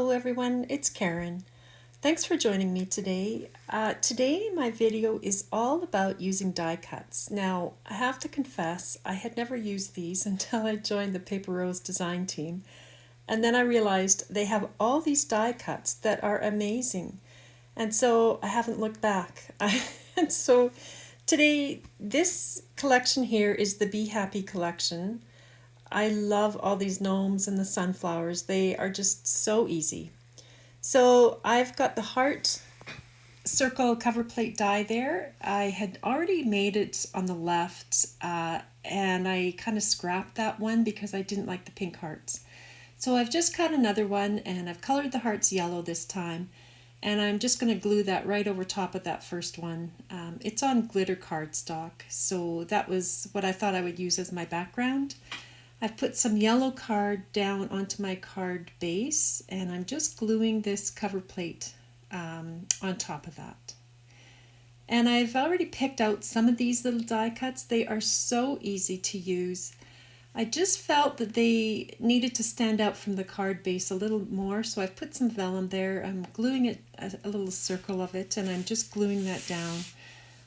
Hello everyone, it's Karen. Thanks for joining me today. Today my video is all about using die cuts. Now I have to confess I had never used these until I joined the Paper Rose design team, and then I realized they have all these die cuts that are amazing, and so I haven't looked back. And so today this collection here is the Be Happy collection. I love all these gnomes and the sunflowers. They are just so easy. So I've got the heart circle cover plate die there. I had already made it on the left and I kind of scrapped that one because I didn't like the pink hearts. So I've just cut another one and I've colored the hearts yellow this time. And I'm just going to glue that right over top of that first one. It's on glitter cardstock, so that was what I thought I would use as my background. I've put some yellow card down onto my card base and I'm just gluing this cover plate on top of that. And I've already picked out some of these little die cuts. They are so easy to use. I just felt that they needed to stand out from the card base a little more, so I've put some vellum there. I'm gluing it, a little circle of it, and I'm just gluing that down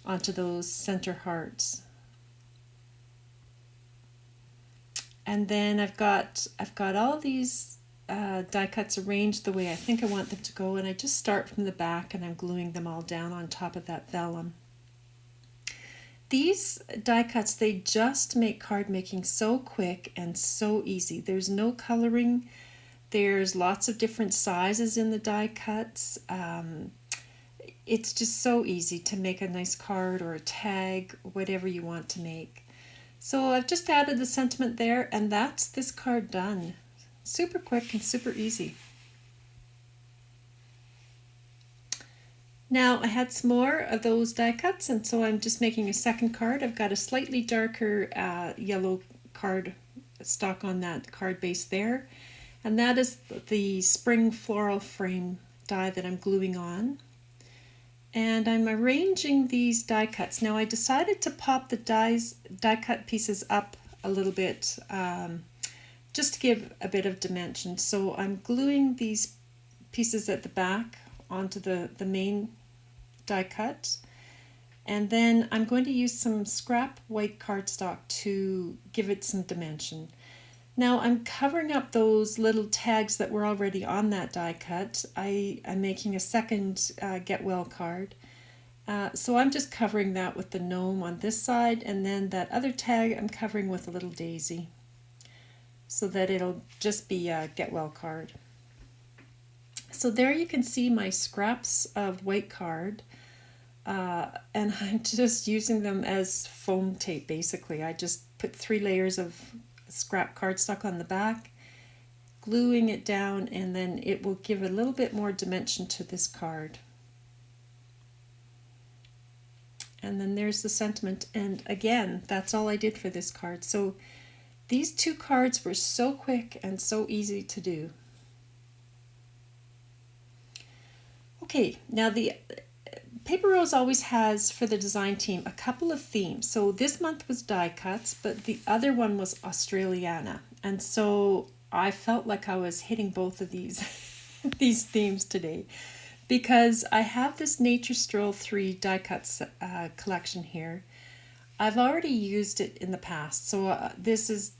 onto those center hearts. And then I've got all these die cuts arranged the way I think I want them to go, and I just start from the back and I'm gluing them all down on top of that vellum. These die cuts, they just make card making so quick and so easy. There's no coloring. There's lots of different sizes in the die cuts. It's just so easy to make a nice card or a tag, whatever you want to make. So I've just added the sentiment there, and that's this card done. Super quick and super easy. Now I had some more of those die cuts, and so I'm just making a second card. I've got a slightly darker yellow card stock on that card base there, and that is the spring floral frame die that I'm gluing on. And I'm arranging these die cuts. Now I decided to pop the die cut pieces up a little bit just to give a bit of dimension. So I'm gluing these pieces at the back onto the main die cut, and then I'm going to use some scrap white cardstock to give it some dimension. Now I'm covering up those little tags that were already on that die cut. I'm making a second Get Well card. So I'm just covering that with the gnome on this side, and then that other tag I'm covering with a little daisy so that it'll just be a Get Well card. So there you can see my scraps of white card, and I'm just using them as foam tape basically. I just put 3 layers of scrap cardstock on the back, gluing it down, and then it will give a little bit more dimension to this card. And then there's the sentiment, and again, that's all I did for this card. So these 2 cards were so quick and so easy to do. Okay, now the Paper Rose always has, for the design team, a couple of themes. So this month was die cuts, but the other one was Australiana. And so I felt like I was hitting both of these these themes today, because I have this Nature Stroll 3 die cuts collection here. I've already used it in the past, so this is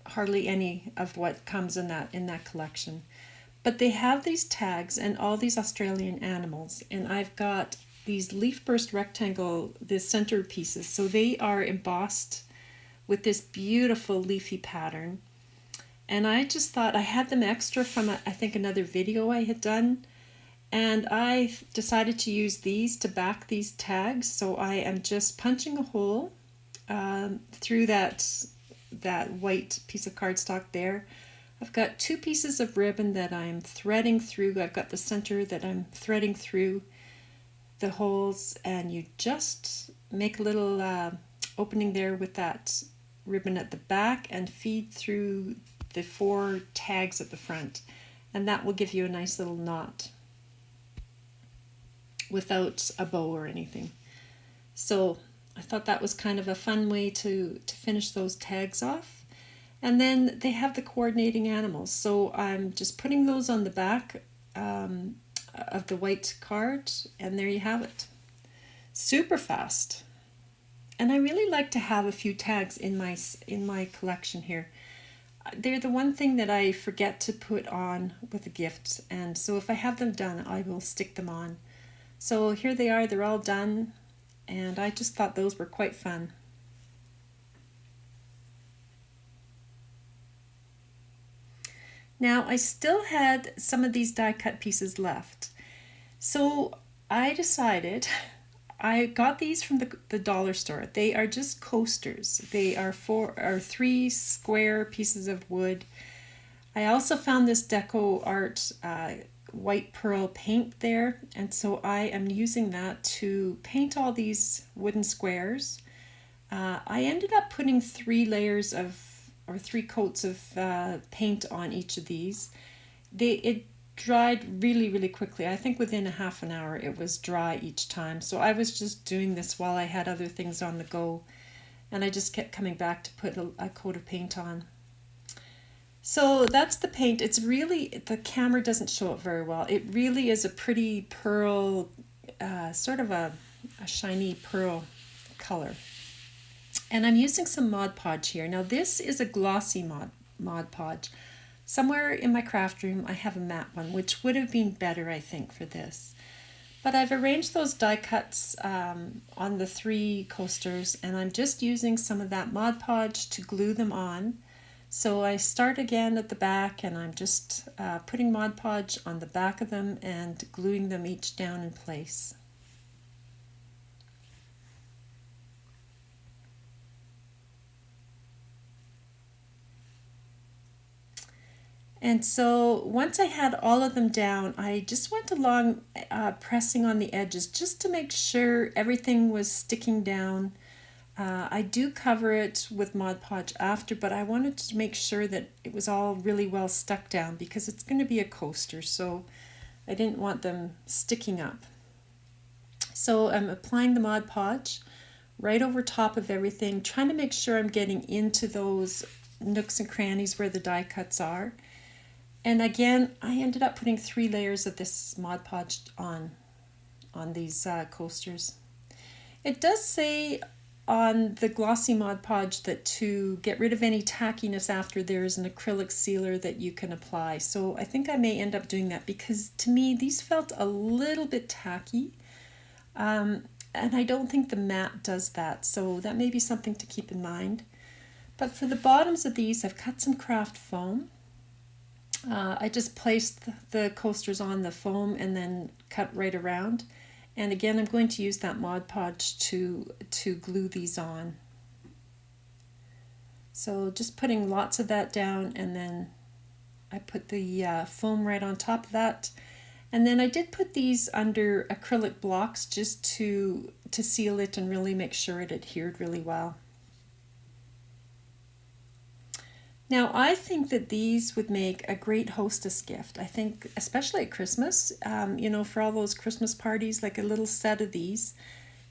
hardly any of what comes in that collection. But they have these tags and all these Australian animals, and I've got these leaf burst rectangle, the center pieces, so they are embossed with this beautiful leafy pattern. And I just thought I had them extra from I think another video I had done, and I decided to use these to back these tags. So I am just punching a hole through that white piece of cardstock there. I've got 2 pieces of ribbon that I'm threading through. I've got the center that I'm threading through the holes, and you just make a little opening there with that ribbon at the back and feed through the 4 tags at the front, and that will give you a nice little knot without a bow or anything. So I thought that was kind of a fun way to finish those tags off. And then they have the coordinating animals, so I'm just putting those on the back of the white card, and there you have it. Super fast. And I really like to have a few tags in my collection here. They're the one thing that I forget to put on with a gift, and so if I have them done, I will stick them on. So here they are, they're all done, and I just thought those were quite fun. Now I still had some of these die cut pieces left, so I decided, I got these from the dollar store. They are just coasters. They are 3 square pieces of wood. I also found this Deco Art white pearl paint there, and so I am using that to paint all these wooden squares. I ended up putting 3 coats of paint on each of these. It dried really quickly. I think within a half an hour it was dry each time. So I was just doing this while I had other things on the go, and I just kept coming back to put a coat of paint on. So that's the paint. It's really, the camera doesn't show it very well. It really is a pretty pearl, sort of a shiny pearl color. And I'm using some Mod Podge here. Now this is a glossy Mod Podge. Somewhere in my craft room I have a matte one, which would have been better, I think, for this. But I've arranged those die cuts on the 3 coasters, and I'm just using some of that Mod Podge to glue them on. So I start again at the back, and I'm just putting Mod Podge on the back of them and gluing them each down in place. And so once I had all of them down, I just went along pressing on the edges just to make sure everything was sticking down. I do cover it with Mod Podge after, but I wanted to make sure that it was all really well stuck down because it's going to be a coaster, so I didn't want them sticking up. So I'm applying the Mod Podge right over top of everything, trying to make sure I'm getting into those nooks and crannies where the die cuts are. And again, I ended up putting 3 layers of this Mod Podge on these coasters. It does say on the glossy Mod Podge that to get rid of any tackiness after, there is an acrylic sealer that you can apply. So I think I may end up doing that because to me these felt a little bit tacky. And I don't think the matte does that, so that may be something to keep in mind. But for the bottoms of these, I've cut some craft foam. I just placed the coasters on the foam and then cut right around. And again, I'm going to use that Mod Podge to glue these on. So just putting lots of that down, and then I put the foam right on top of that. And then I did put these under acrylic blocks just to seal it and really make sure it adhered really well. Now I think that these would make a great hostess gift. I think especially at Christmas, you know, for all those Christmas parties, like a little set of these.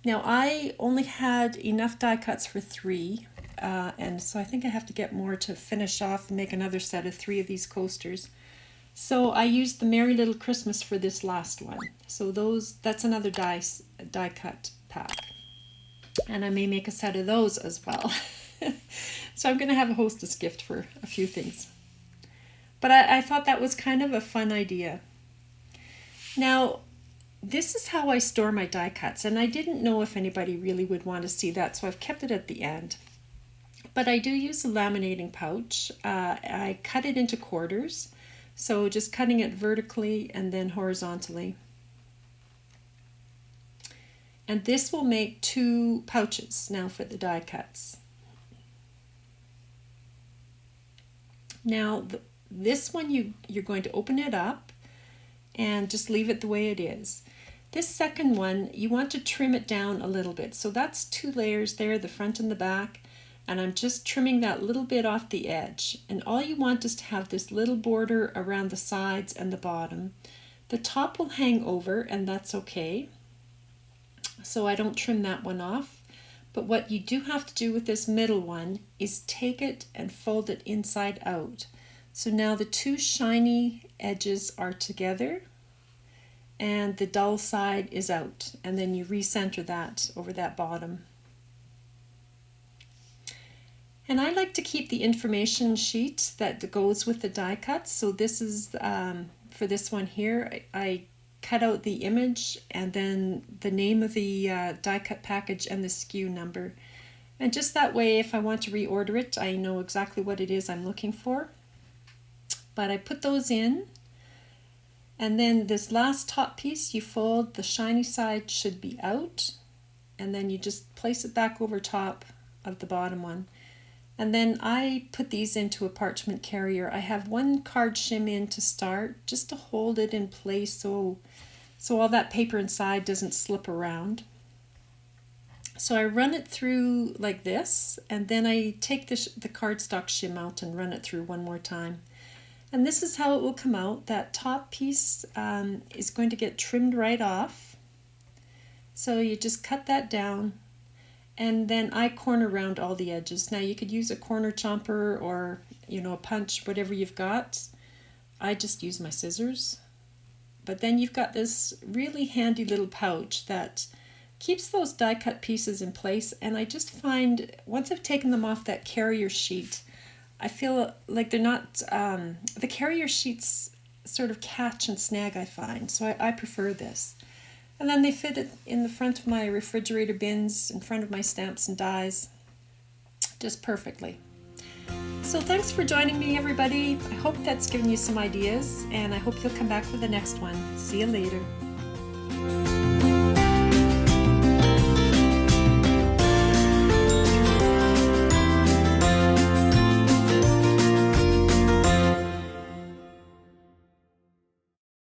Now I only had enough die cuts for 3, and so I think I have to get more to finish off and make another set of 3 of these coasters. So I used the Merry Little Christmas for this last one. So that's another die cut pack. And I may make a set of those as well. So I'm going to have a hostess gift for a few things. But I thought that was kind of a fun idea. Now, this is how I store my die cuts, and I didn't know if anybody really would want to see that, so I've kept it at the end. But I do use a laminating pouch. I cut it into quarters, so just cutting it vertically and then horizontally. And this will make 2 pouches now for the die cuts. Now this one you're going to open it up and just leave it the way it is. This second one, you want to trim it down a little bit. So that's 2 layers there, the front and the back, and I'm just trimming that little bit off the edge. And all you want is to have this little border around the sides and the bottom. The top will hang over, and that's okay. So I don't trim that one off. But what you do have to do with this middle one is take it and fold it inside out. So now the 2 shiny edges are together, and the dull side is out, and then you recenter that over that bottom. And I like to keep the information sheet that goes with the die cuts. So this is, for this one here, I cut out the image and then the name of the die cut package and the SKU number. And just that way, if I want to reorder it, I know exactly what it is I'm looking for. But I put those in. And then this last top piece, you fold, the shiny side should be out. And then you just place it back over top of the bottom one. And then I put these into a parchment carrier. I have one card shim in to start, just to hold it in place so all that paper inside doesn't slip around. So I run it through like this, and then I take the cardstock shim out and run it through one more time. And this is how it will come out. That top piece is going to get trimmed right off. So you just cut that down. And then I corner around all the edges. Now you could use a corner chomper or, you know, a punch, whatever you've got. I just use my scissors. But then you've got this really handy little pouch that keeps those die cut pieces in place. And I just find, once I've taken them off that carrier sheet, I feel like they're not, the carrier sheets sort of catch and snag, I find. So I prefer this. And then they fit it in the front of my refrigerator bins, in front of my stamps and dies, just perfectly. So thanks for joining me, everybody. I hope that's given you some ideas, and I hope you'll come back for the next one. See you later.